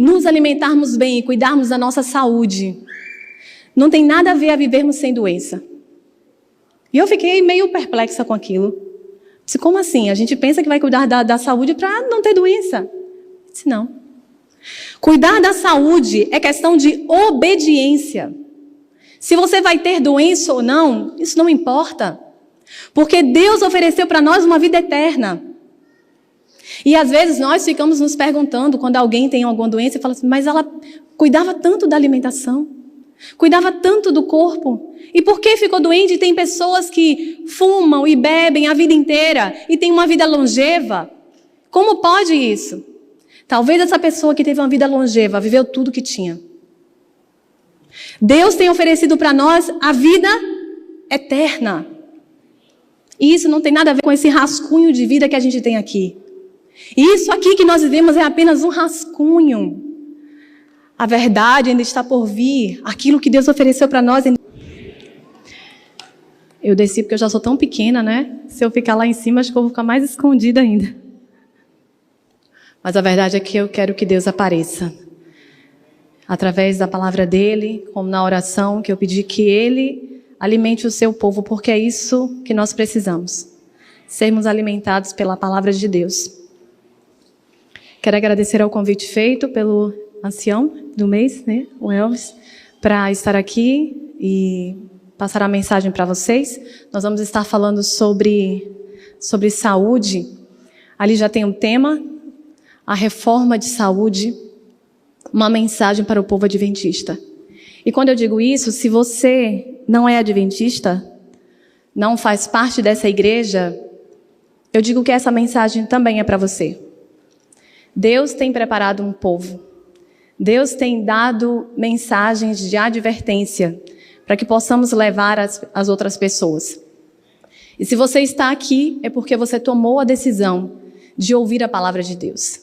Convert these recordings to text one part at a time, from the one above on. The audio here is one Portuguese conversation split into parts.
nos alimentarmos bem e cuidarmos da nossa saúde não tem nada a ver a vivermos sem doença. E eu fiquei meio perplexa com aquilo. Disse, como assim? A gente pensa que vai cuidar da saúde para não ter doença. Disse, não. Cuidar da saúde é questão de obediência. Se você vai ter doença ou não, isso não importa. Porque Deus ofereceu para nós uma vida eterna. E às vezes nós ficamos nos perguntando, quando alguém tem alguma doença, e fala assim, mas ela cuidava tanto da alimentação, cuidava tanto do corpo. E por que ficou doente? E tem pessoas que fumam e bebem a vida inteira e têm uma vida longeva. Como pode isso? Talvez essa pessoa que teve uma vida longeva viveu tudo que tinha. Deus tem oferecido para nós a vida eterna. E isso não tem nada a ver com esse rascunho de vida que a gente tem aqui. E isso aqui que nós vivemos é apenas um rascunho. A verdade ainda está por vir. Aquilo que Deus ofereceu para nós. Eu desci porque eu já sou tão pequena, né? Se eu ficar lá em cima, acho que eu vou ficar mais escondida ainda. Mas a verdade é que eu quero que Deus apareça. Através da palavra dele, como na oração, que eu pedi que ele alimente o seu povo, porque é isso que nós precisamos. Sermos alimentados pela palavra de Deus. Quero agradecer ao convite feito pelo ancião do mês, né, o Elvis, para estar aqui e passar a mensagem para vocês. Nós vamos estar falando sobre saúde. Ali já tem um tema, a reforma de saúde, uma mensagem para o povo adventista. E quando eu digo isso, se você não é adventista, não faz parte dessa igreja, eu digo que essa mensagem também é para você. Deus tem preparado um povo. Deus tem dado mensagens de advertência para que possamos levar as outras pessoas. E se você está aqui, é porque você tomou a decisão de ouvir a palavra de Deus.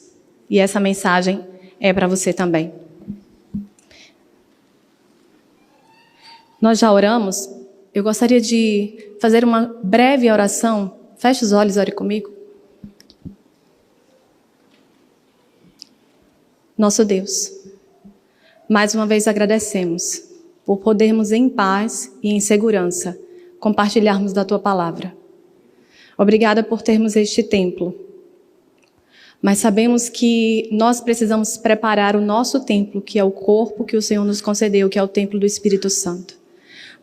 E essa mensagem é para você também. Nós já oramos. Eu gostaria de fazer uma breve oração. Feche os olhos, ore comigo. Nosso Deus, mais uma vez agradecemos por podermos em paz e em segurança compartilharmos da Tua palavra. Obrigada por termos este templo. Mas sabemos que nós precisamos preparar o nosso templo, que é o corpo que o Senhor nos concedeu, que é o templo do Espírito Santo.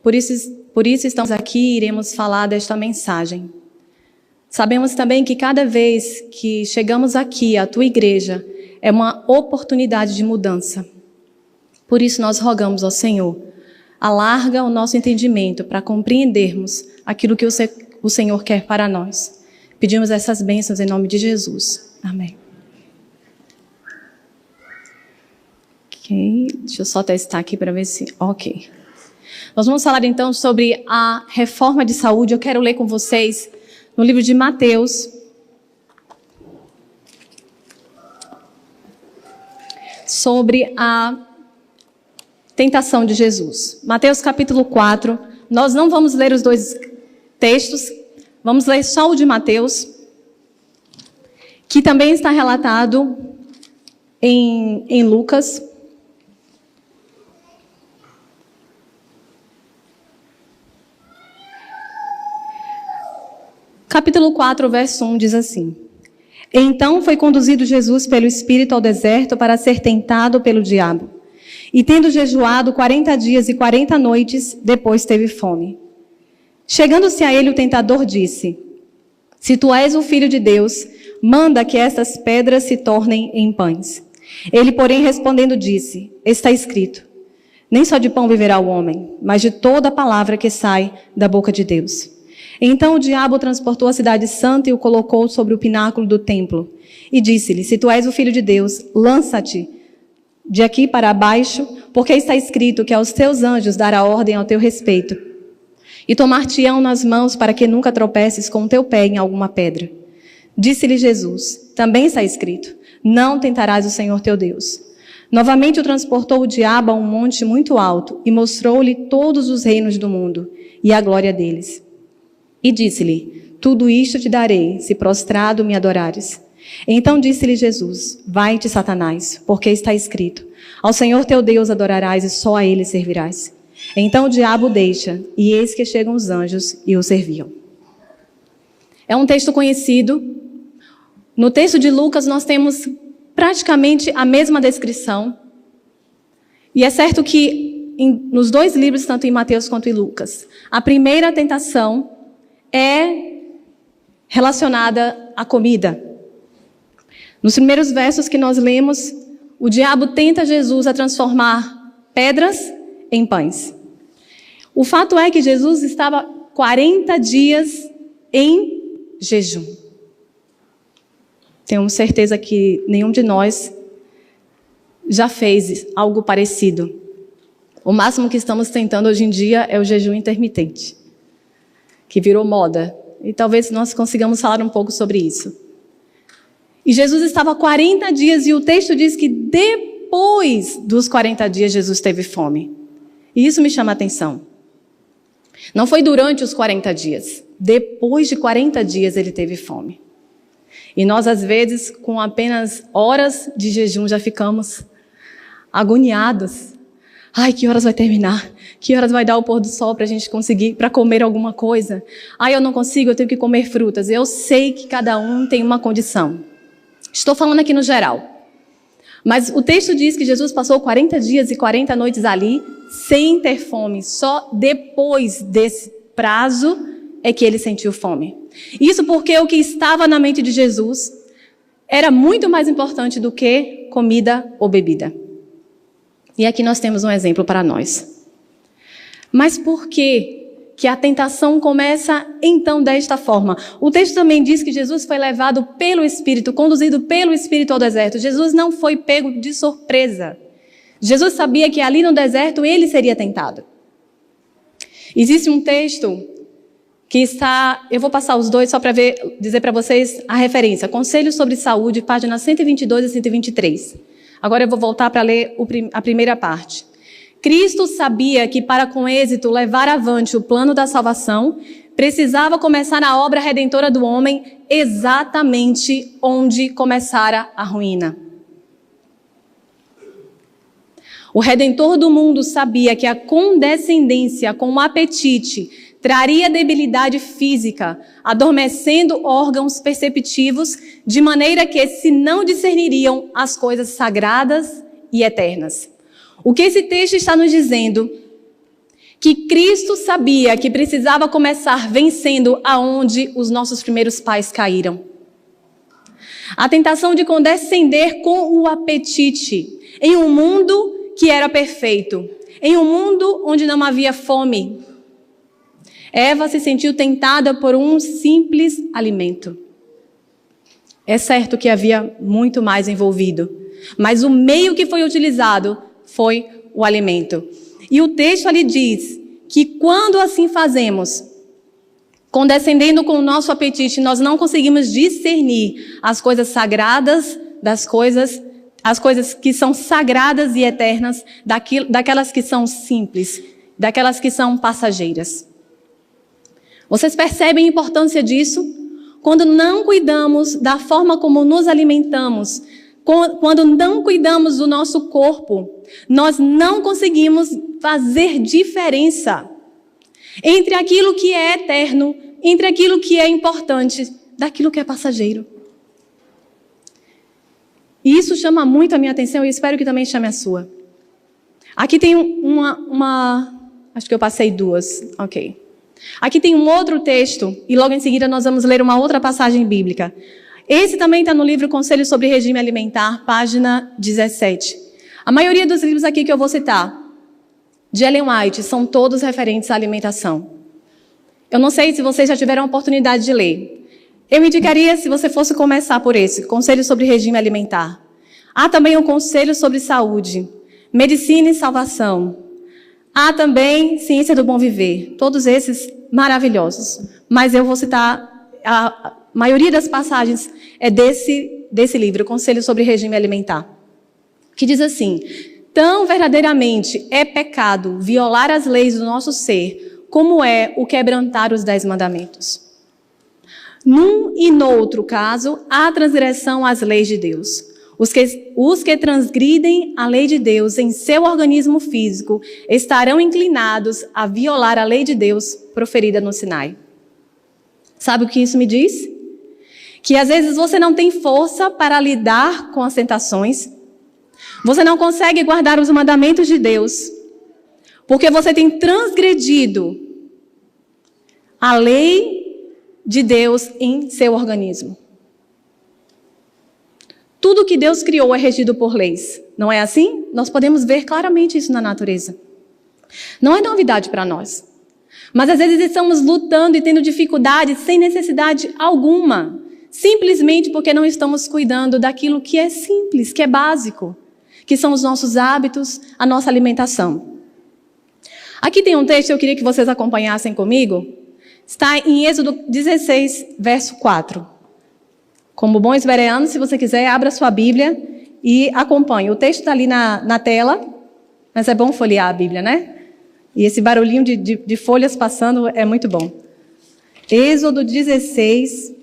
Por isso estamos aqui e iremos falar desta mensagem. Sabemos também que cada vez que chegamos aqui, à Tua igreja, é uma oportunidade de mudança. Por isso nós rogamos ao Senhor, alarga o nosso entendimento para compreendermos aquilo que o Senhor quer para nós. Pedimos essas bênçãos em nome de Jesus. Amém. Ok, deixa eu só testar aqui para ver se... Ok. Nós vamos falar então sobre a reforma de saúde. Eu quero ler com vocês no livro de Mateus, sobre a tentação de Jesus. Mateus capítulo 4. Nós não vamos ler os dois textos, vamos ler só o de Mateus, que também está relatado em Lucas. Capítulo 4, verso 1 diz assim: Então foi conduzido Jesus pelo Espírito ao deserto para ser tentado pelo diabo. E tendo jejuado 40 dias e 40 noites, depois teve fome. Chegando-se a ele, o tentador disse: Se tu és o Filho de Deus, manda que estas pedras se tornem em pães. Ele, porém, respondendo, disse: Está escrito: Nem só de pão viverá o homem, mas de toda a palavra que sai da boca de Deus. Então o diabo transportou a cidade santa e o colocou sobre o pináculo do templo. E disse-lhe: Se tu és o Filho de Deus, lança-te de aqui para baixo, porque está escrito que aos teus anjos dará ordem ao teu respeito. E tomar-te-ão nas mãos para que nunca tropeces com o teu pé em alguma pedra. Disse-lhe Jesus: Também está escrito: Não tentarás o Senhor teu Deus. Novamente o transportou o diabo a um monte muito alto e mostrou-lhe todos os reinos do mundo e a glória deles. E disse-lhe: Tudo isto te darei, se prostrado me adorares. Então disse-lhe Jesus: vai-te, Satanás, porque está escrito: ao Senhor teu Deus adorarás e só a ele servirás. Então o diabo o deixa, e eis que chegam os anjos e o serviam. É um texto conhecido. No texto de Lucas nós temos praticamente a mesma descrição. E é certo que nos dois livros, tanto em Mateus quanto em Lucas, a primeira tentação é relacionada à comida. Nos primeiros versos que nós lemos, o diabo tenta Jesus a transformar pedras em pães. O fato é que Jesus estava 40 dias em jejum. Tenho certeza que nenhum de nós já fez algo parecido. O máximo que estamos tentando hoje em dia é o jejum intermitente, que virou moda. E talvez nós consigamos falar um pouco sobre isso. E Jesus estava 40 dias e o texto diz que depois dos 40 dias Jesus teve fome. E isso me chama a atenção. Não foi durante os 40 dias. Depois de 40 dias ele teve fome. E nós, às vezes, com apenas horas de jejum, já ficamos agoniados. Ai, que horas vai terminar? Que horas vai dar o pôr do sol para a gente conseguir, para comer alguma coisa? Ai, eu não consigo, eu tenho que comer frutas. Eu sei que cada um tem uma condição. Estou falando aqui no geral. Mas o texto diz que Jesus passou 40 dias e 40 noites ali, sem ter fome. Só depois desse prazo é que ele sentiu fome. Isso porque o que estava na mente de Jesus era muito mais importante do que comida ou bebida. E aqui nós temos um exemplo para nós. Mas por que a tentação começa então desta forma? O texto também diz que Jesus foi levado pelo Espírito, conduzido pelo Espírito ao deserto. Jesus não foi pego de surpresa. Jesus sabia que ali no deserto ele seria tentado. Existe um texto que está... Eu vou passar os dois só para dizer para vocês a referência. Conselhos sobre Saúde, páginas 122 e 123. Agora eu vou voltar para ler a primeira parte. Cristo sabia que para com êxito levar avante o plano da salvação, precisava começar a obra redentora do homem exatamente onde começara a ruína. O Redentor do mundo sabia que a condescendência com o apetite traria debilidade física, adormecendo órgãos perceptivos, de maneira que se não discerniriam as coisas sagradas e eternas. O que esse texto está nos dizendo? Que Cristo sabia que precisava começar vencendo aonde os nossos primeiros pais caíram. A tentação de condescender com o apetite em um mundo que era perfeito, em um mundo onde não havia fome. Eva se sentiu tentada por um simples alimento. É certo que havia muito mais envolvido, mas o meio que foi utilizado foi o alimento. E o texto ali diz que quando assim fazemos, condescendendo com o nosso apetite, nós não conseguimos discernir as coisas sagradas das coisas, as coisas que são sagradas e eternas, daquelas que são simples, daquelas que são passageiras. Vocês percebem a importância disso? Quando não cuidamos da forma como nos alimentamos, quando não cuidamos do nosso corpo, nós não conseguimos fazer diferença entre aquilo que é eterno, entre aquilo que é importante, daquilo que é passageiro. E isso chama muito a minha atenção e espero que também chame a sua. Aqui tem acho que eu passei duas, ok. Aqui tem um outro texto e logo em seguida nós vamos ler uma outra passagem bíblica. Esse também está no livro Conselhos sobre Regime Alimentar, página 17. A maioria dos livros aqui que eu vou citar, de Ellen White, são todos referentes à alimentação. Eu não sei se vocês já tiveram a oportunidade de ler. Eu indicaria, se você fosse começar por esse, Conselhos sobre Regime Alimentar. Há também o Conselho sobre Saúde, Medicina e Salvação. Há também Ciência do Bom Viver. Todos esses maravilhosos. Mas eu vou citar, a maioria das passagens é desse livro, Conselho sobre Regime Alimentar. Que diz assim: tão verdadeiramente é pecado violar as leis do nosso ser, como é o quebrantar os 10 mandamentos. Num e noutro caso, há transgressão às leis de Deus. Os que transgridem a lei de Deus em seu organismo físico estarão inclinados a violar a lei de Deus proferida no Sinai. Sabe o que isso me diz? Que às vezes você não tem força para lidar com as tentações. Você não consegue guardar os mandamentos de Deus, porque você tem transgredido a lei de Deus em seu organismo. Tudo que Deus criou é regido por leis. Não é assim? Nós podemos ver claramente isso na natureza. Não é novidade para nós. Mas às vezes estamos lutando e tendo dificuldades sem necessidade alguma. Simplesmente porque não estamos cuidando daquilo que é simples, que é básico. Que são os nossos hábitos, a nossa alimentação. Aqui tem um texto que eu queria que vocês acompanhassem comigo. Está em Êxodo 16, verso 4. Como bons bereanos, se você quiser, abra sua Bíblia e acompanhe. O texto está ali na tela, mas é bom folhear a Bíblia, né? E esse barulhinho de folhas passando é muito bom. Êxodo 16,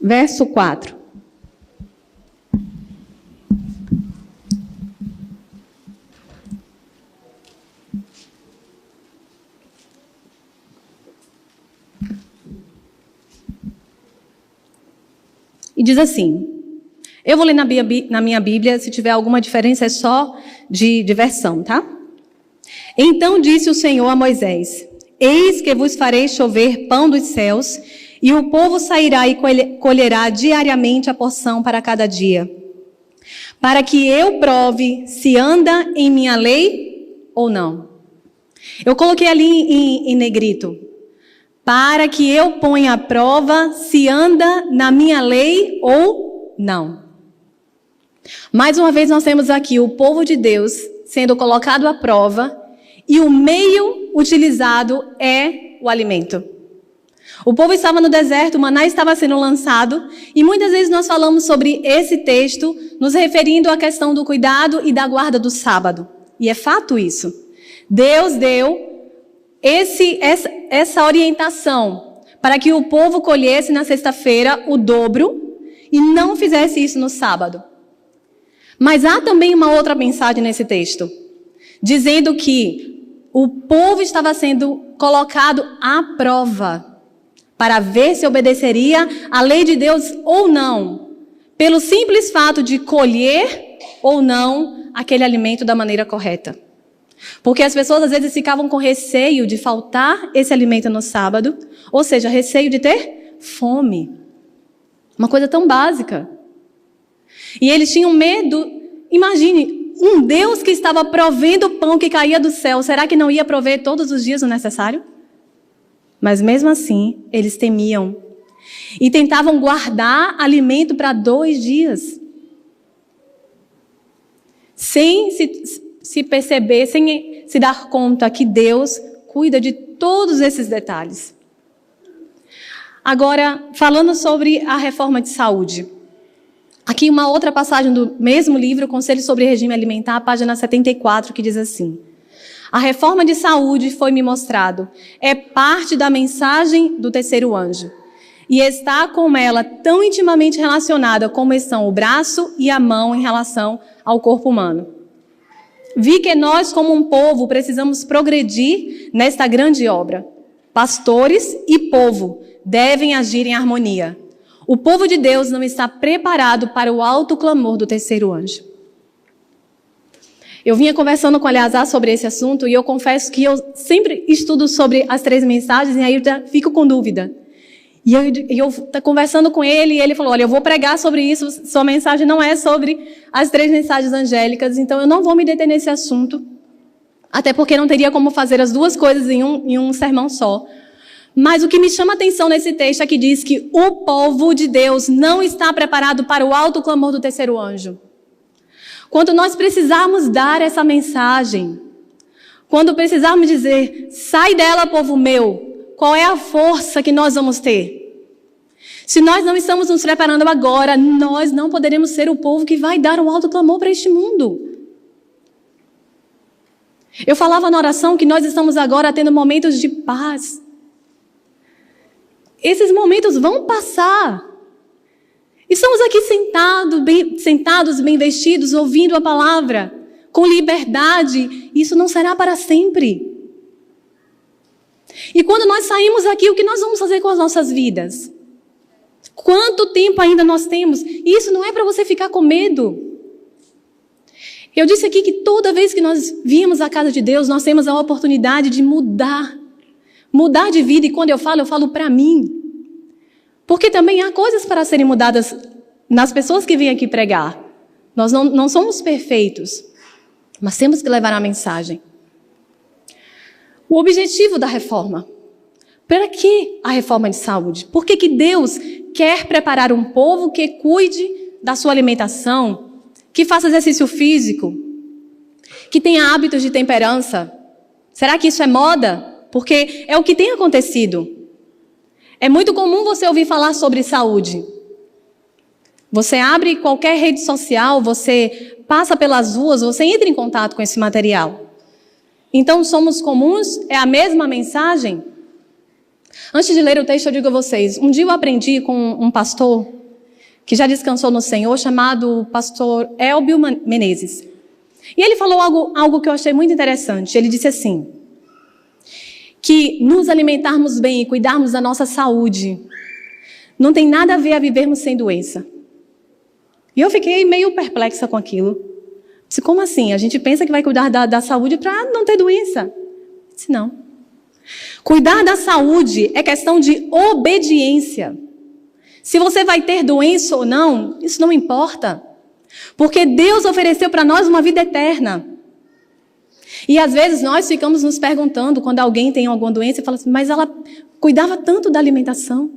verso 4. E diz assim, eu vou ler na minha Bíblia, se tiver alguma diferença é só de versão, tá? Então disse o Senhor a Moisés, eis que vos farei chover pão dos céus, e o povo sairá e colherá diariamente a porção para cada dia, para que eu prove se anda em minha lei ou não. Eu coloquei ali em negrito, para que eu ponha à prova se anda na minha lei ou não. Mais uma vez nós temos aqui o povo de Deus sendo colocado à prova e o meio utilizado é o alimento. O povo estava no deserto, o maná estava sendo lançado e muitas vezes nós falamos sobre esse texto nos referindo à questão do cuidado e da guarda do sábado. E é fato isso. Deus deu essa orientação para que o povo colhesse na sexta-feira o dobro e não fizesse isso no sábado. Mas há também uma outra mensagem nesse texto, dizendo que o povo estava sendo colocado à prova para ver se obedeceria à lei de Deus ou não, pelo simples fato de colher ou não aquele alimento da maneira correta. Porque as pessoas às vezes ficavam com receio de faltar esse alimento no sábado, ou seja, receio de ter fome. Uma coisa tão básica. E eles tinham medo, imagine, um Deus que estava provendo o pão que caía do céu, será que não ia prover todos os dias o necessário? Mas mesmo assim, eles temiam. E tentavam guardar alimento para 2 dias. Sem se perceber, sem se dar conta que Deus cuida de todos esses detalhes. Agora, falando sobre a reforma de saúde. Aqui uma outra passagem do mesmo livro, Conselho sobre Regime Alimentar, página 74, que diz assim: a reforma de saúde foi-me mostrado, é parte da mensagem do terceiro anjo, e está com ela tão intimamente relacionada como estão o braço e a mão em relação ao corpo humano. Vi que nós, como um povo, precisamos progredir nesta grande obra. Pastores e povo devem agir em harmonia. O povo de Deus não está preparado para o alto clamor do terceiro anjo. Eu vinha conversando com o Eleazar sobre esse assunto e eu confesso que eu sempre estudo sobre as 3 mensagens e aí eu já fico com dúvida. E eu conversando com ele, e ele falou, olha, eu vou pregar sobre isso, sua mensagem não é sobre as 3 mensagens angélicas, então eu não vou me deter nesse assunto, até porque não teria como fazer as 2 coisas em um sermão só. Mas o que me chama a atenção nesse texto é que diz que o povo de Deus não está preparado para o alto clamor do terceiro anjo. Quando nós precisarmos dar essa mensagem, quando precisarmos dizer, sai dela, povo meu, qual é a força que nós vamos ter? Se nós não estamos nos preparando agora, nós não poderemos ser o povo que vai dar o alto clamor para este mundo. Eu falava na oração que nós estamos agora tendo momentos de paz. Esses momentos vão passar. Estamos aqui sentados, bem vestidos, ouvindo a palavra, com liberdade. Isso não será para sempre. E quando nós saímos aqui, o que nós vamos fazer com as nossas vidas? Quanto tempo ainda nós temos? Isso não é para você ficar com medo. Eu disse aqui que toda vez que nós viemos à casa de Deus, nós temos a oportunidade de mudar de vida. E quando eu falo para mim. Porque também há coisas para serem mudadas nas pessoas que vêm aqui pregar. Nós não somos perfeitos, mas temos que levar a mensagem. O objetivo da reforma. Para que a reforma de saúde? Por que Deus quer preparar um povo que cuide da sua alimentação, que faça exercício físico, que tenha hábitos de temperança? Será que isso é moda? Porque é o que tem acontecido. É muito comum você ouvir falar sobre saúde. Você abre qualquer rede social, você passa pelas ruas, você entra em contato com esse material. Então, somos comuns? É a mesma mensagem? Antes de ler o texto, eu digo a vocês, um dia eu aprendi com um pastor que já descansou no Senhor, chamado pastor Elbio Menezes. E ele falou algo que eu achei muito interessante. Ele disse assim, que nos alimentarmos bem e cuidarmos da nossa saúde não tem nada a ver a vivermos sem doença. E eu fiquei meio perplexa com aquilo. Disse, como assim? A gente pensa que vai cuidar da saúde para não ter doença. Disse, não. Cuidar da saúde é questão de obediência. Se você vai ter doença ou não, isso não importa. Porque Deus ofereceu para nós uma vida eterna. E às vezes nós ficamos nos perguntando, quando alguém tem alguma doença, e fala assim, mas ela cuidava tanto da alimentação,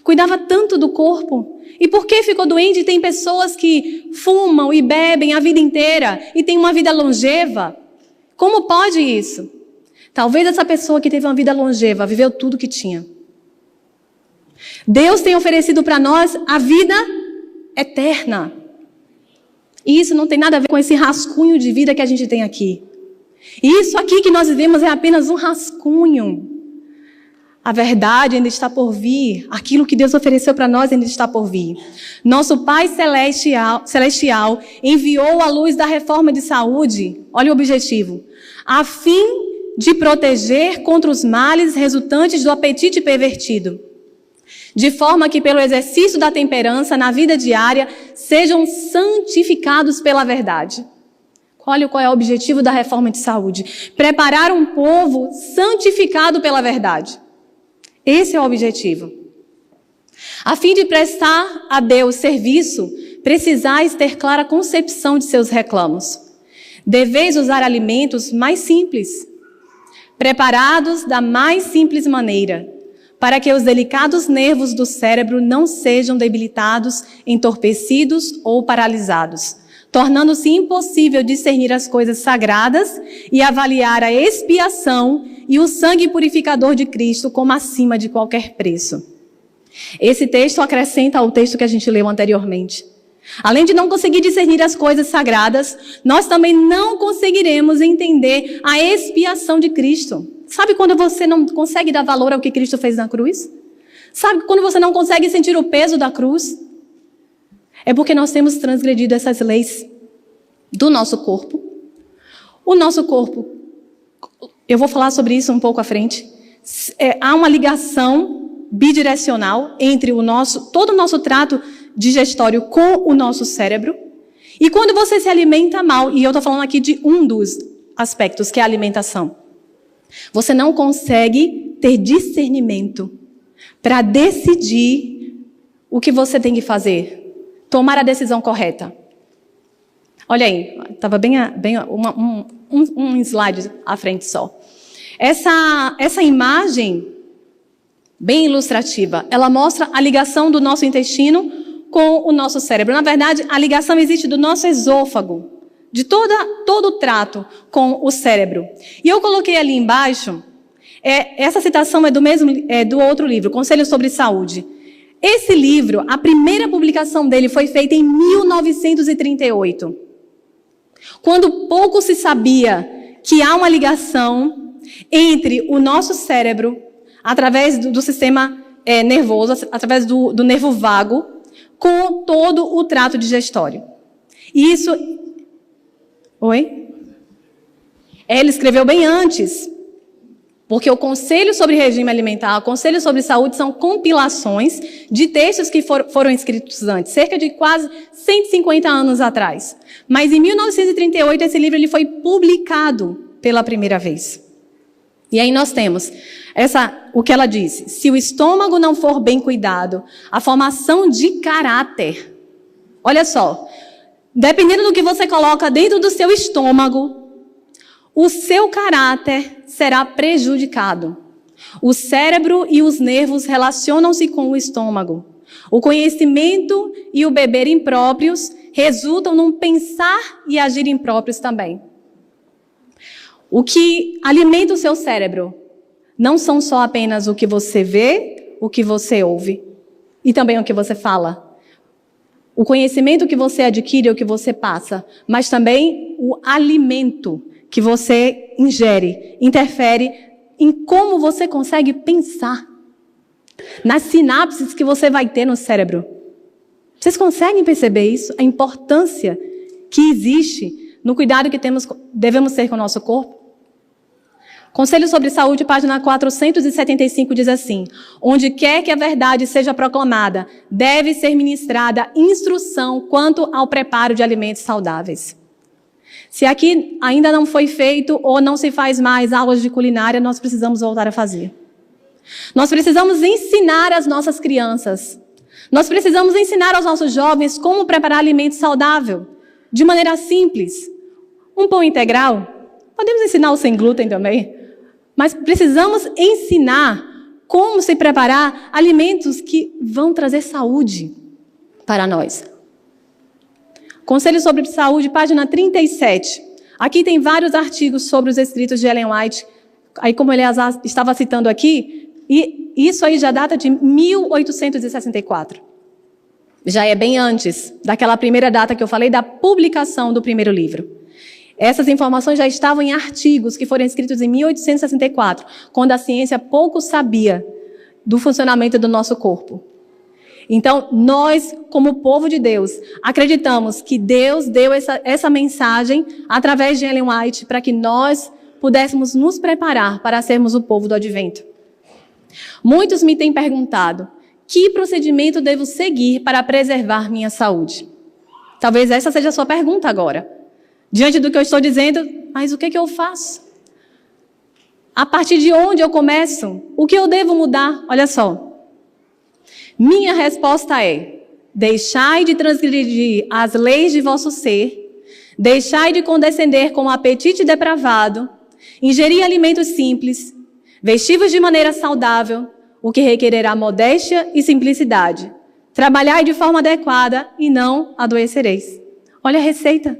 cuidava tanto do corpo. E por que ficou doente? Tem pessoas que fumam e bebem a vida inteira e têm uma vida longeva. Como pode isso? Talvez essa pessoa que teve uma vida longeva viveu tudo que tinha. Deus tem oferecido para nós a vida eterna. E isso não tem nada a ver com esse rascunho de vida que a gente tem aqui. Isso aqui que nós vivemos é apenas um rascunho. A verdade ainda está por vir. Aquilo que Deus ofereceu para nós ainda está por vir. Nosso Pai Celestial enviou a luz da reforma de saúde, olha o objetivo, a fim de proteger contra os males resultantes do apetite pervertido, de forma que pelo exercício da temperança na vida diária sejam santificados pela verdade. Olha qual é o objetivo da reforma de saúde. Preparar um povo santificado pela verdade. Esse é o objetivo. A fim de prestar a Deus serviço, precisais ter clara concepção de seus reclamos. Deveis usar alimentos mais simples, preparados da mais simples maneira, para que os delicados nervos do cérebro não sejam debilitados, entorpecidos ou paralisados, tornando-se impossível discernir as coisas sagradas e avaliar a expiação e o sangue purificador de Cristo como acima de qualquer preço. Esse texto acrescenta ao texto que a gente leu anteriormente. Além de não conseguir discernir as coisas sagradas, nós também não conseguiremos entender a expiação de Cristo. Sabe quando você não consegue dar valor ao que Cristo fez na cruz? Sabe quando você não consegue sentir o peso da cruz? É porque nós temos transgredido essas leis do nosso corpo. O nosso corpo, eu vou falar sobre isso um pouco à frente, há uma ligação bidirecional entre todo o nosso trato digestório com o nosso cérebro. E quando você se alimenta mal, e eu estou falando aqui de um dos aspectos, que é a alimentação, você não consegue ter discernimento para decidir o que você tem que fazer. Tomar a decisão correta. Olha aí, estava um slide à frente só. Essa imagem, bem ilustrativa, ela mostra a ligação do nosso intestino com o nosso cérebro. Na verdade, a ligação existe do nosso esôfago, de todo o trato com o cérebro. E eu coloquei ali embaixo, essa citação é do outro livro, Conselho sobre Saúde. Esse livro, a primeira publicação dele foi feita em 1938. Quando pouco se sabia que há uma ligação entre o nosso cérebro, através do sistema nervoso, através do nervo vago, com todo o trato digestório. E isso... Oi? Ele escreveu bem antes, porque o Conselho sobre Regime Alimentar, o Conselho sobre Saúde são compilações de textos que foram escritos antes, cerca de quase 150 anos atrás. Mas em 1938 esse livro ele foi publicado pela primeira vez. E aí nós temos o que ela disse: se o estômago não for bem cuidado, a formação de caráter. Olha só, dependendo do que você coloca dentro do seu estômago, o seu caráter será prejudicado. O cérebro e os nervos relacionam-se com o estômago. O conhecimento e o beber impróprios resultam num pensar e agir impróprios também. O que alimenta o seu cérebro não são só apenas o que você vê, o que você ouve e também o que você fala. O conhecimento que você adquire, o que você passa, mas também o alimento que você ingere, interfere em como você consegue pensar, nas sinapses que você vai ter no cérebro. Vocês conseguem perceber isso? A importância que existe no cuidado que devemos ter com o nosso corpo? Conselho sobre Saúde, página 475, diz assim: onde quer que a verdade seja proclamada, deve ser ministrada instrução quanto ao preparo de alimentos saudáveis. Se aqui ainda não foi feito ou não se faz mais aulas de culinária, nós precisamos voltar a fazer. Nós precisamos ensinar às nossas crianças. Nós precisamos ensinar aos nossos jovens como preparar alimento saudável, de maneira simples. Um pão integral, podemos ensinar o sem glúten também, mas precisamos ensinar como se preparar alimentos que vão trazer saúde para nós. Conselho sobre Saúde, página 37. Aqui tem vários artigos sobre os escritos de Ellen White. Aí, como ele estava citando aqui, e isso aí já data de 1864. Já é bem antes daquela primeira data que eu falei, da publicação do primeiro livro. Essas informações já estavam em artigos que foram escritos em 1864, quando a ciência pouco sabia do funcionamento do nosso corpo. Então, nós, como povo de Deus, acreditamos que Deus deu essa mensagem através de Ellen White para que nós pudéssemos nos preparar para sermos o povo do advento. Muitos me têm perguntado: que procedimento devo seguir para preservar minha saúde? Talvez essa seja a sua pergunta agora. Diante do que eu estou dizendo, mas o que eu faço? A partir de onde eu começo? O que eu devo mudar? Olha só. Minha resposta é: deixai de transgredir as leis de vosso ser, deixai de condescender com o apetite depravado, ingerir alimentos simples, vestir-vos de maneira saudável, o que requererá modéstia e simplicidade. Trabalhai de forma adequada e não adoecereis. Olha a receita.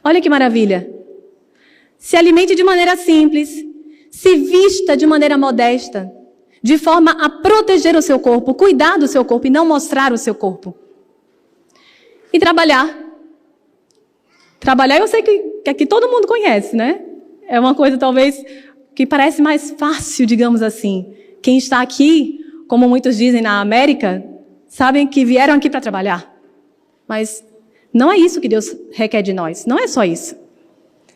Olha que maravilha. Se alimente de maneira simples, se vista de maneira modesta, de forma a proteger o seu corpo, cuidar do seu corpo e não mostrar o seu corpo. E trabalhar. Trabalhar eu sei que aqui todo mundo conhece, né? É uma coisa talvez que parece mais fácil, digamos assim. Quem está aqui, como muitos dizem na América, sabem que vieram aqui para trabalhar. Mas não é isso que Deus requer de nós. Não é só isso.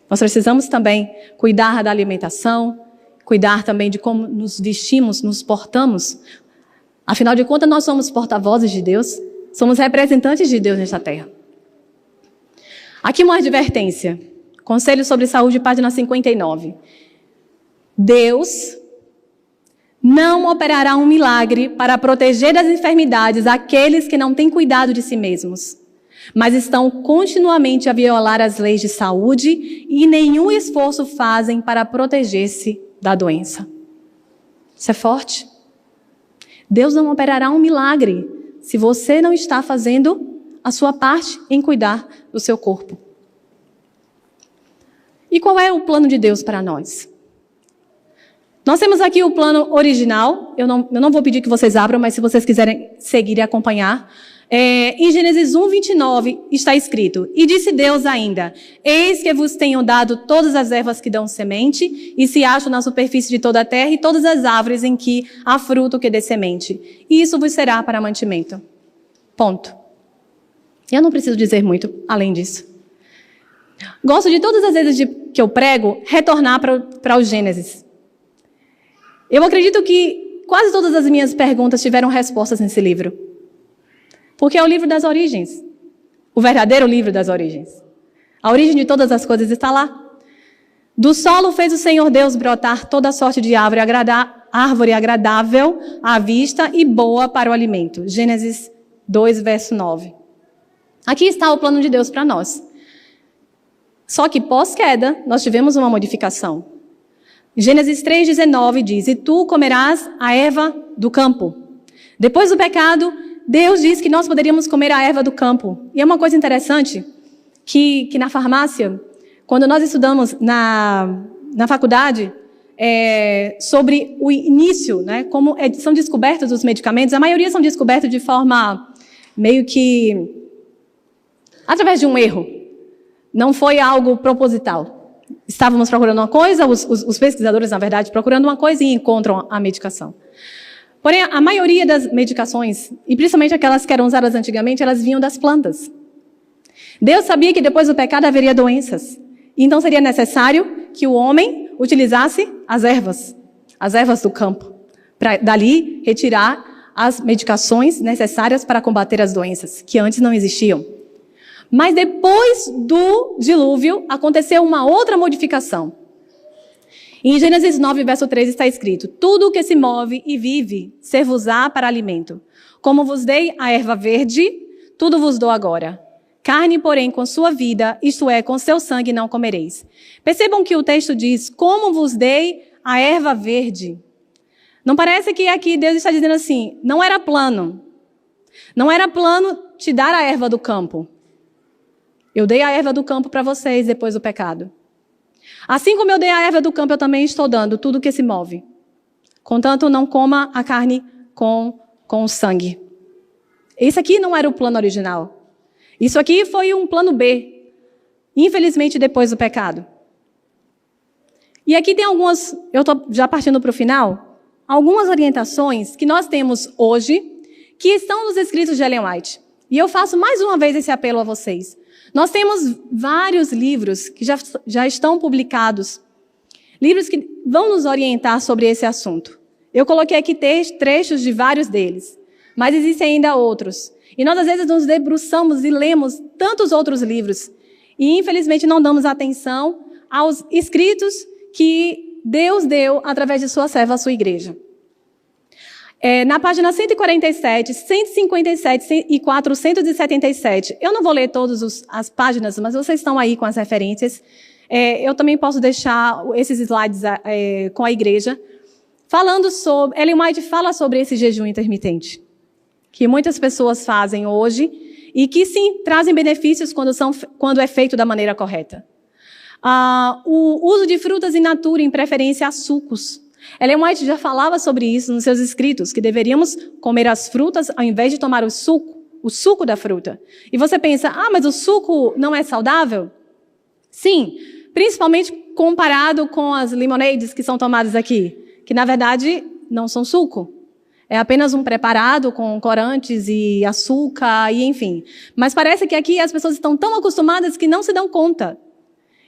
Nós precisamos também cuidar da alimentação, cuidar também de como nos vestimos, nos portamos. Afinal de contas, nós somos porta-vozes de Deus, somos representantes de Deus nesta terra. Aqui uma advertência. Conselho sobre Saúde, página 59. Deus não operará um milagre para proteger das enfermidades aqueles que não têm cuidado de si mesmos, mas estão continuamente a violar as leis de saúde e nenhum esforço fazem para proteger-se da doença. Isso é forte. Deus não operará um milagre se você não está fazendo a sua parte em cuidar do seu corpo. E qual é o plano de Deus para nós? Nós temos aqui o plano original. Eu não vou pedir que vocês abram, mas se vocês quiserem seguir e acompanhar, Em Gênesis 1:29 está escrito: E disse Deus ainda, eis que vos tenho dado todas as ervas que dão semente, e se acham na superfície de toda a terra, e todas as árvores em que há fruto que dê semente. E isso vos será para mantimento. Ponto. Eu não preciso dizer muito além disso. Gosto de todas as vezes que eu prego, retornar para o Gênesis. Eu acredito que quase todas as minhas perguntas tiveram respostas nesse livro. Porque é o livro das origens. O verdadeiro livro das origens. A origem de todas as coisas está lá. Do solo fez o Senhor Deus brotar toda sorte de árvore agradável à vista e boa para o alimento. Gênesis 2, verso 9. Aqui está o plano de Deus para nós. Só que pós-queda, nós tivemos uma modificação. Gênesis 3,19 diz: E tu comerás a erva do campo. Depois do pecado, Deus diz que nós poderíamos comer a erva do campo. E é uma coisa interessante, que na farmácia, quando nós estudamos na faculdade, sobre o início, né, como são descobertos os medicamentos, a maioria são descobertos de forma meio que através de um erro. Não foi algo proposital. Estávamos procurando uma coisa, os pesquisadores, na verdade, procurando uma coisa e encontram a medicação. Porém, a maioria das medicações, e principalmente aquelas que eram usadas antigamente, elas vinham das plantas. Deus sabia que depois do pecado haveria doenças. Então seria necessário que o homem utilizasse as ervas do campo, para dali retirar as medicações necessárias para combater as doenças, que antes não existiam. Mas depois do dilúvio, aconteceu uma outra modificação. Em Gênesis 9, verso 3 está escrito: Tudo o que se move e vive, ser-vos-á para alimento. Como vos dei a erva verde, tudo vos dou agora. Carne, porém, com sua vida, isto é, com seu sangue, não comereis. Percebam que o texto diz: Como vos dei a erva verde. Não parece que aqui Deus está dizendo assim, não era plano. Não era plano te dar a erva do campo. Eu dei a erva do campo para vocês depois do pecado. Assim como eu dei a erva do campo, eu também estou dando tudo que se move. Contanto, não coma a carne com o sangue. Esse aqui não era o plano original. Isso aqui foi um plano B. Infelizmente, depois do pecado. E aqui tem algumas, eu estou já partindo para o final, algumas orientações que nós temos hoje, que estão nos escritos de Ellen White. E eu faço mais uma vez esse apelo a vocês. Nós temos vários livros que já estão publicados, livros que vão nos orientar sobre esse assunto. Eu coloquei aqui trechos de vários deles, mas existem ainda outros. E nós, às vezes, nos debruçamos e lemos tantos outros livros, e, infelizmente, não damos atenção aos escritos que Deus deu através de sua serva, a sua igreja. Na página 147, 157 e 477, eu não vou ler todas as páginas, mas vocês estão aí com as referências. Eu também posso deixar esses slides com a igreja, falando sobre... Ellen White fala sobre esse jejum intermitente, que muitas pessoas fazem hoje, e que sim, trazem benefícios quando é feito da maneira correta. O uso de frutas in natura, em preferência a sucos. Ellen White já falava sobre isso nos seus escritos, que deveríamos comer as frutas ao invés de tomar o suco da fruta. E você pensa, mas o suco não é saudável? Sim, principalmente comparado com as limonades que são tomadas aqui, que na verdade não são suco. É apenas um preparado com corantes e açúcar e enfim. Mas parece que aqui as pessoas estão tão acostumadas que não se dão conta.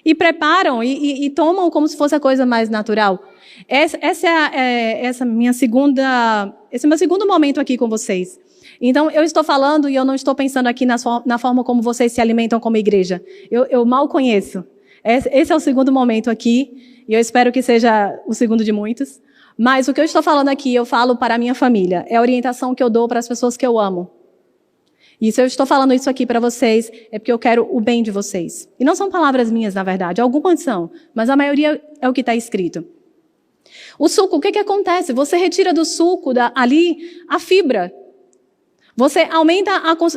E preparam e tomam como se fosse a coisa mais natural. Esse é o meu segundo momento aqui com vocês. Então, eu estou falando e eu não estou pensando aqui na forma como vocês se alimentam como igreja. Eu mal conheço. Esse é o segundo momento aqui, e eu espero que seja o segundo de muitos. Mas o que eu estou falando aqui, eu falo para a minha família. É a orientação que eu dou para as pessoas que eu amo. E se eu estou falando isso aqui para vocês, é porque eu quero o bem de vocês. E não são palavras minhas, na verdade. Algumas são, mas a maioria é o que está escrito. O suco, o que acontece? Você retira do suco ali a fibra. Você aumenta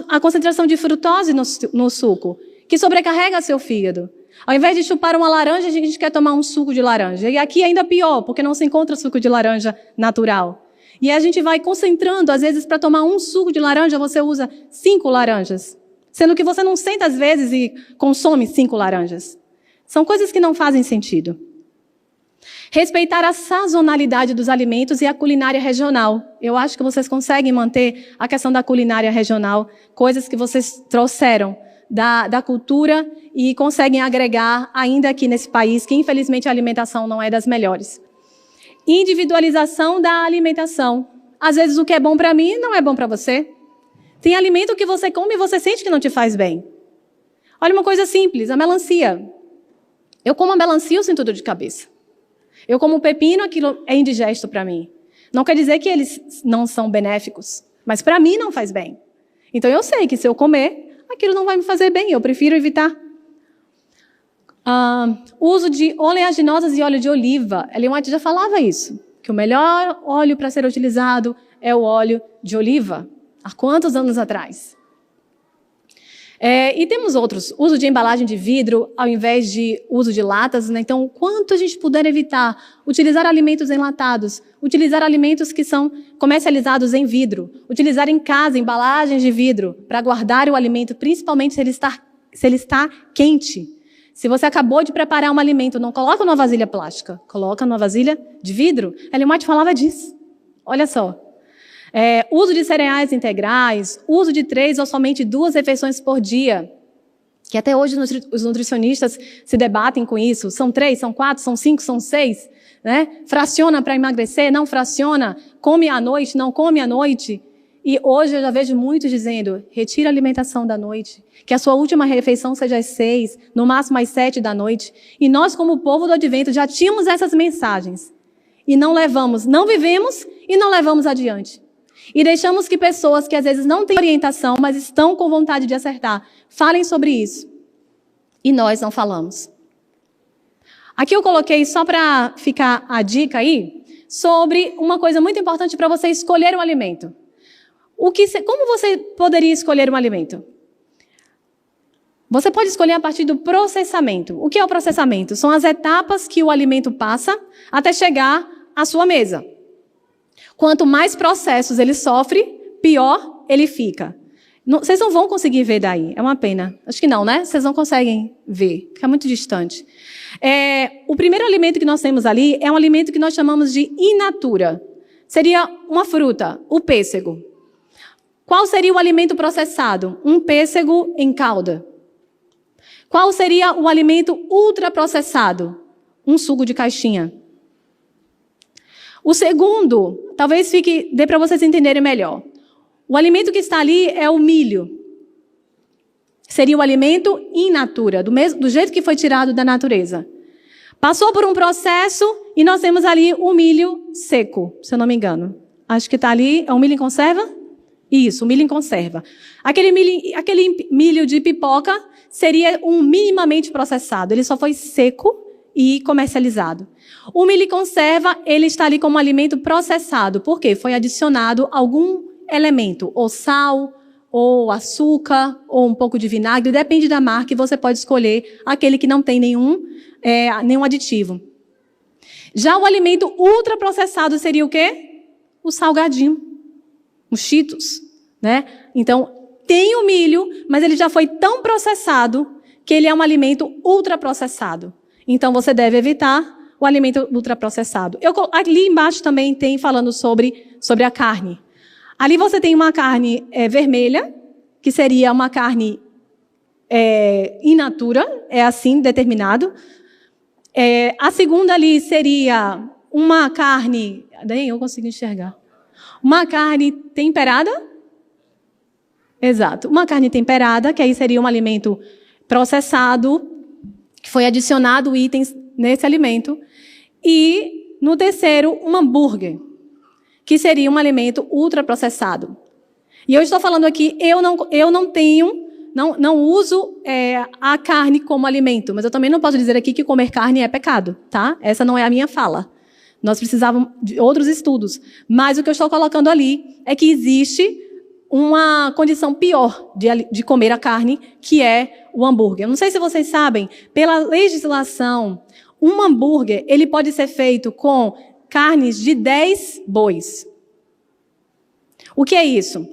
a concentração de frutose no suco, que sobrecarrega seu fígado. Ao invés de chupar uma laranja, a gente quer tomar um suco de laranja. E aqui é ainda pior, porque não se encontra suco de laranja natural. E a gente vai concentrando, às vezes, para tomar um suco de laranja, você usa 5 laranjas. Sendo que você não senta, às vezes, e consome 5 laranjas. São coisas que não fazem sentido. Respeitar a sazonalidade dos alimentos e a culinária regional. Eu acho que vocês conseguem manter a questão da culinária regional, coisas que vocês trouxeram da cultura e conseguem agregar ainda aqui nesse país, que infelizmente a alimentação não é das melhores. Individualização da alimentação. Às vezes o que é bom para mim não é bom para você. Tem alimento que você come e você sente que não te faz bem. Olha uma coisa simples, a melancia. Eu como a melancia, eu sinto dor de cabeça. Eu como pepino, aquilo é indigesto para mim. Não quer dizer que eles não são benéficos, mas para mim não faz bem. Então eu sei que se eu comer, aquilo não vai me fazer bem, eu prefiro evitar. Uso de oleaginosas e óleo de oliva. Ellen White já falava isso, que o melhor óleo para ser utilizado é o óleo de oliva. Há quantos anos atrás? E temos outros, uso de embalagem de vidro ao invés de uso de latas, né? Então, quanto a gente puder evitar, utilizar alimentos enlatados, utilizar alimentos que são comercializados em vidro, utilizar em casa embalagens de vidro para guardar o alimento, principalmente se ele está quente. Se você acabou de preparar um alimento, não coloca numa vasilha plástica, coloca numa vasilha de vidro. Ellen White falava disso. Olha só. Uso de cereais integrais, uso de 3 ou somente 2 refeições por dia, que até hoje os nutricionistas se debatem com isso. São 3, são 4, são 5, são 6, né? Fraciona para emagrecer, não fraciona, come à noite, não come à noite. E hoje eu já vejo muitos dizendo, retira a alimentação da noite, que a sua última refeição seja às 6, no máximo às 7 da noite. E nós, como povo do Advento, já tínhamos essas mensagens. E não levamos, não vivemos e não levamos adiante. E deixamos que pessoas que às vezes não têm orientação, mas estão com vontade de acertar, falem sobre isso. E nós não falamos. Aqui eu coloquei, só para ficar a dica aí, sobre uma coisa muito importante para você escolher um alimento. Como você poderia escolher um alimento? Você pode escolher a partir do processamento. O que é o processamento? São as etapas que o alimento passa até chegar à sua mesa. Quanto mais processos ele sofre, pior ele fica. Vocês não vão conseguir ver daí, é uma pena. Acho que não, né? Vocês não conseguem ver, fica muito distante. O primeiro alimento que nós temos ali é um alimento que nós chamamos de in natura. Seria uma fruta, o pêssego. Qual seria o alimento processado? Um pêssego em calda. Qual seria o alimento ultraprocessado? Um suco de caixinha. O segundo, talvez dê para vocês entenderem melhor. O alimento que está ali é o milho. Seria o alimento in natura, do jeito que foi tirado da natureza. Passou por um processo e nós temos ali o milho seco, se eu não me engano. Acho que está ali, é um milho em conserva? Isso, o milho em conserva. Aquele milho de pipoca seria um minimamente processado. Ele só foi seco e comercializado. O milho em conserva, ele está ali como alimento processado. Por quê? Foi adicionado algum elemento, ou sal, ou açúcar, ou um pouco de vinagre, depende da marca, e você pode escolher aquele que não tem nenhum aditivo. Já o alimento ultraprocessado seria o quê? O salgadinho, os Cheetos, né? Então, tem o milho, mas ele já foi tão processado que ele é um alimento ultraprocessado. Então, você deve evitar o alimento ultraprocessado. Ali embaixo também tem falando sobre a carne. Ali você tem uma carne vermelha, que seria uma carne in natura, é assim determinado. A segunda ali seria uma carne... Nem eu consigo enxergar. Uma carne temperada. Exato. Uma carne temperada, que aí seria um alimento processado, que foi adicionado itens nesse alimento. E, no terceiro, um hambúrguer, que seria um alimento ultraprocessado. E eu estou falando aqui, eu não uso a carne como alimento, mas eu também não posso dizer aqui que comer carne é pecado, tá? Essa não é a minha fala. Nós precisávamos de outros estudos. Mas o que eu estou colocando ali é que existe uma condição pior de comer a carne, que é o hambúrguer. Eu não sei se vocês sabem, pela legislação, um hambúrguer ele pode ser feito com carnes de 10 bois. O que é isso?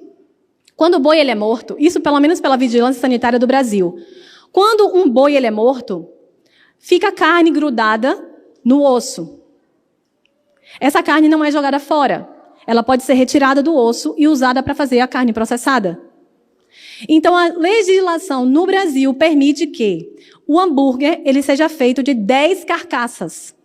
Quando o boi ele é morto, isso pelo menos pela Vigilância Sanitária do Brasil, quando um boi ele é morto, fica carne grudada no osso. Essa carne não é jogada fora. Ela pode ser retirada do osso e usada para fazer a carne processada. Então, a legislação no Brasil permite que o hambúrguer ele seja feito de 10 carcaças.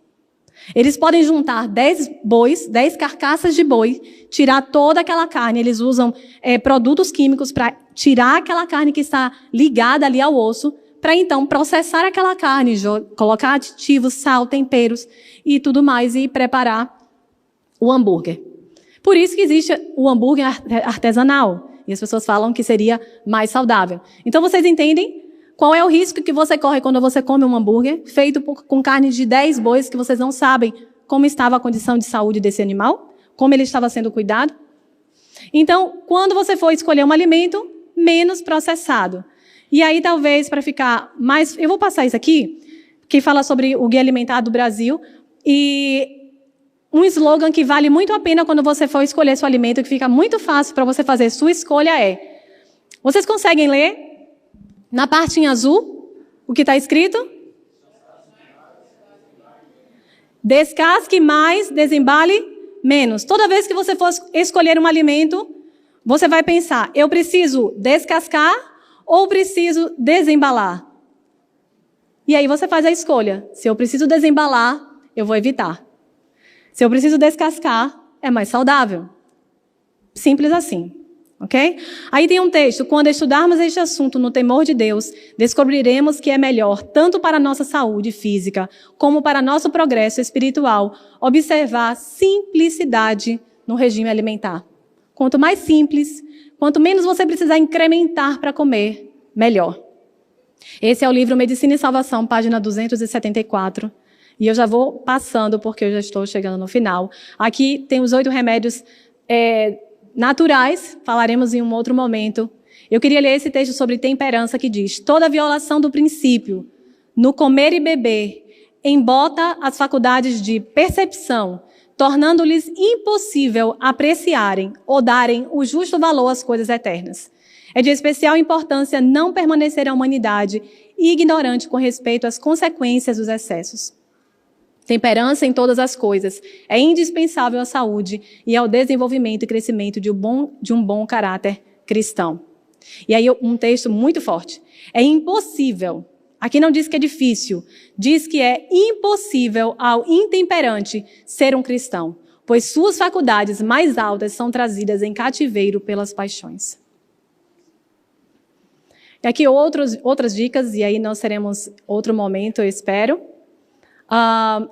Eles podem juntar 10 bois, 10 carcaças de boi, tirar toda aquela carne. Eles usam produtos químicos para tirar aquela carne que está ligada ali ao osso, para então processar aquela carne, colocar aditivos, sal, temperos e tudo mais e preparar o hambúrguer. Por isso que existe o hambúrguer artesanal. E as pessoas falam que seria mais saudável. Então vocês entendem qual é o risco que você corre quando você come um hambúrguer feito com carne de 10 bois que vocês não sabem como estava a condição de saúde desse animal, como ele estava sendo cuidado. Então, quando você for escolher um alimento, menos processado. E aí, talvez, para ficar mais... Eu vou passar isso aqui, que fala sobre o Guia Alimentar do Brasil, e um slogan que vale muito a pena quando você for escolher seu alimento, que fica muito fácil para você fazer sua escolha é... Vocês conseguem ler? Na parte em azul, o que está escrito? Descasque mais, desembale menos. Toda vez que você for escolher um alimento, você vai pensar, eu preciso descascar ou preciso desembalar? E aí você faz a escolha. Se eu preciso desembalar, eu vou evitar. Se eu preciso descascar, é mais saudável. Simples assim. Ok? Aí tem um texto, quando estudarmos este assunto no temor de Deus, descobriremos que é melhor, tanto para a nossa saúde física, como para nosso progresso espiritual, observar simplicidade no regime alimentar. Quanto mais simples, quanto menos você precisar incrementar para comer, melhor. Esse é o livro Medicina e Salvação, página 274. E eu já vou passando, porque eu já estou chegando no final. Aqui tem os 8 remédios naturais, falaremos em um outro momento. Eu queria ler esse texto sobre temperança que diz: toda violação do princípio no comer e beber embota as faculdades de percepção, tornando-lhes impossível apreciarem ou darem o justo valor às coisas eternas. É de especial importância não permanecer a humanidade ignorante com respeito às consequências dos excessos. Temperança em todas as coisas é indispensável à saúde e ao desenvolvimento e crescimento de um bom caráter cristão. E aí um texto muito forte. É impossível, aqui não diz que é difícil, diz que é impossível ao intemperante ser um cristão, pois suas faculdades mais altas são trazidas em cativeiro pelas paixões. E aqui outras dicas, e aí nós teremos outro momento, eu espero.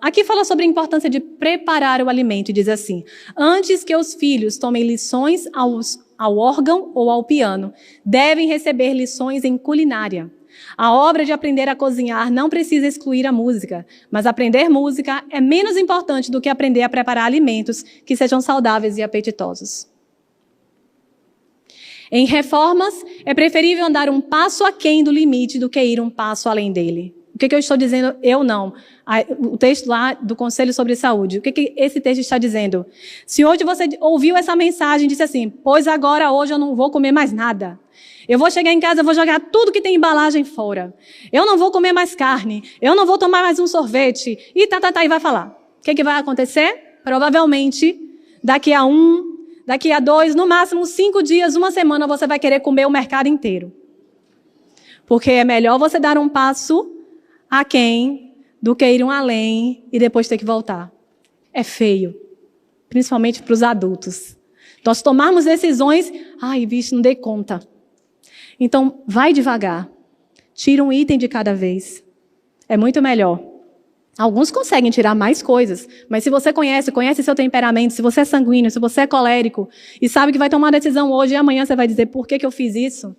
Aqui fala sobre a importância de preparar o alimento e diz assim: antes que os filhos tomem lições ao órgão ou ao piano, devem receber lições em culinária. A obra de aprender a cozinhar não precisa excluir a música, mas aprender música é menos importante do que aprender a preparar alimentos que sejam saudáveis e apetitosos. Em reformas, é preferível andar um passo aquém do limite do que ir um passo além dele. O que eu estou dizendo? Eu não. O texto lá do Conselho sobre Saúde. O que esse texto está dizendo? Se hoje você ouviu essa mensagem e disse assim: pois agora hoje eu não vou comer mais nada. Eu vou chegar em casa, eu vou jogar tudo que tem embalagem fora. Eu não vou comer mais carne. Eu não vou tomar mais um sorvete. E e vai falar. O que vai acontecer? Provavelmente, daqui a 2, no máximo 5 dias, 1 semana, você vai querer comer o mercado inteiro. Porque é melhor você dar um passo aquém do que ir um além e depois ter que voltar. É feio, principalmente para os adultos. Nós tomarmos decisões, bicho, não dei conta. Então, vai devagar. Tira um item de cada vez. É muito melhor. Alguns conseguem tirar mais coisas, mas se você conhece seu temperamento, se você é sanguíneo, se você é colérico, e sabe que vai tomar uma decisão hoje e amanhã você vai dizer, por que eu fiz isso?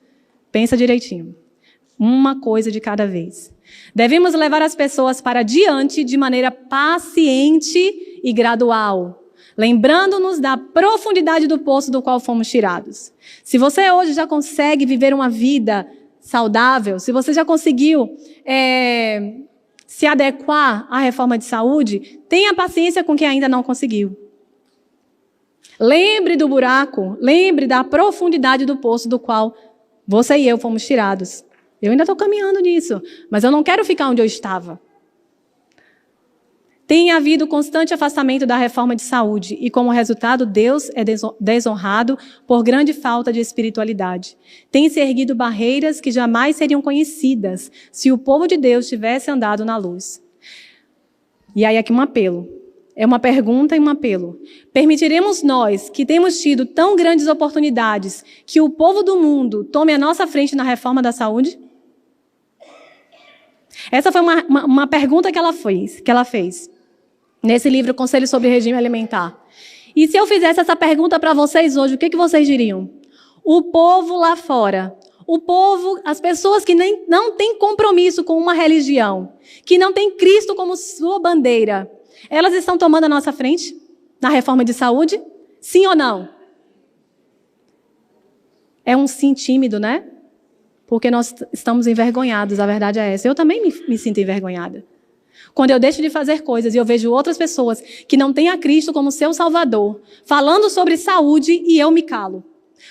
Pensa direitinho. Uma coisa de cada vez. Devemos levar as pessoas para diante de maneira paciente e gradual, lembrando-nos da profundidade do poço do qual fomos tirados. Se você hoje já consegue viver uma vida saudável, se você já conseguiu se adequar à reforma de saúde, tenha paciência com quem ainda não conseguiu. Lembre do buraco, lembre da profundidade do poço do qual você e eu fomos tirados. Eu ainda estou caminhando nisso, mas eu não quero ficar onde eu estava. Tem havido constante afastamento da reforma de saúde e, como resultado, Deus é desonrado por grande falta de espiritualidade. Tem-se erguido barreiras que jamais seriam conhecidas se o povo de Deus tivesse andado na luz. E aí aqui um apelo. É uma pergunta e um apelo. Permitiremos nós, que temos tido tão grandes oportunidades, que o povo do mundo tome a nossa frente na reforma da saúde? Essa foi uma pergunta que ela fez. Nesse livro, Conselho sobre Regime Alimentar. E se eu fizesse essa pergunta para vocês hoje, o que vocês diriam? O povo lá fora, o povo, as pessoas que não têm compromisso com uma religião, que não têm Cristo como sua bandeira, elas estão tomando a nossa frente na reforma de saúde? Sim ou não? É um sim tímido, né? Porque nós estamos envergonhados, a verdade é essa. Eu também me sinto envergonhada. Quando eu deixo de fazer coisas e eu vejo outras pessoas que não têm a Cristo como seu Salvador, falando sobre saúde e eu me calo.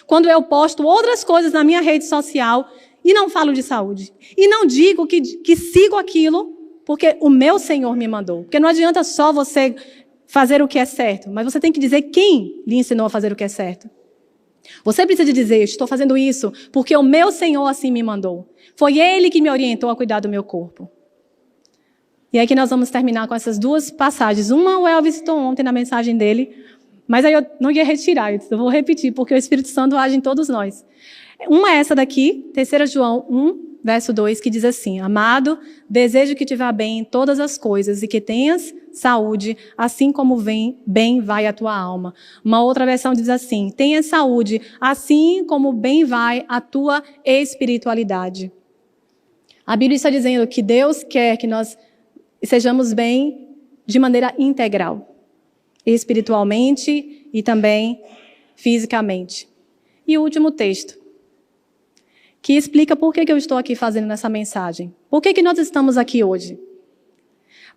Quando eu posto outras coisas na minha rede social e não falo de saúde. E não digo que sigo aquilo porque o meu Senhor me mandou. Porque não adianta só você fazer o que é certo, mas você tem que dizer quem lhe ensinou a fazer o que é certo. Você precisa dizer, estou fazendo isso porque o meu Senhor assim me mandou. Foi Ele que me orientou a cuidar do meu corpo. E aí que nós vamos terminar com essas duas passagens. Uma o Elvis citou ontem na mensagem dele, mas aí eu não ia retirar, eu vou repetir, porque o Espírito Santo age em todos nós. Uma é essa daqui, 3 João 1, verso 2, que diz assim: Amado, desejo que te vá bem em todas as coisas e que tenhas saúde, assim como bem vai a tua alma. Uma outra versão diz assim: tenha saúde, assim como bem vai a tua espiritualidade. A Bíblia está dizendo que Deus quer que nós sejamos bem de maneira integral, espiritualmente e também fisicamente. E o último texto, que explica por que eu estou aqui fazendo essa mensagem. Por que nós estamos aqui hoje?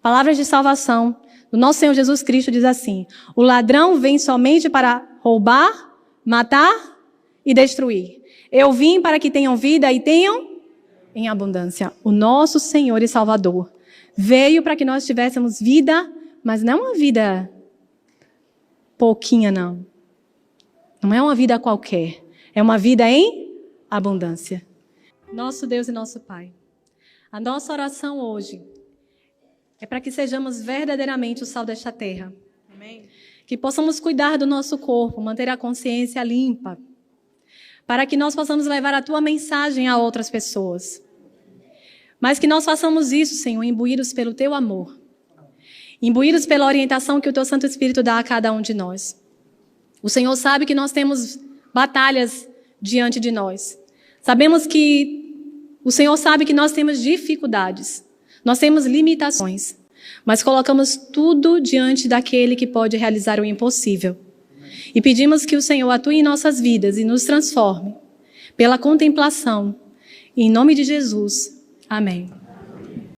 Palavras de salvação do nosso Senhor Jesus Cristo diz assim: o ladrão vem somente para roubar, matar e destruir. Eu vim para que tenham vida e tenham em abundância. O nosso Senhor e Salvador veio para que nós tivéssemos vida, mas não uma vida pouquinha, não. Não é uma vida qualquer. É uma vida em abundância. Nosso Deus e nosso Pai, a nossa oração hoje é para que sejamos verdadeiramente o sal desta terra. Amém. Que possamos cuidar do nosso corpo, manter a consciência limpa, para que nós possamos levar a Tua mensagem a outras pessoas. Mas que nós façamos isso, Senhor, imbuídos pelo Teu amor, imbuídos pela orientação que o Teu Santo Espírito dá a cada um de nós. O Senhor sabe que nós temos batalhas diante de nós. Sabemos que o Senhor sabe que nós temos dificuldades, nós temos limitações, mas colocamos tudo diante daquele que pode realizar o impossível. E pedimos que o Senhor atue em nossas vidas e nos transforme pela contemplação. Em nome de Jesus. Amém.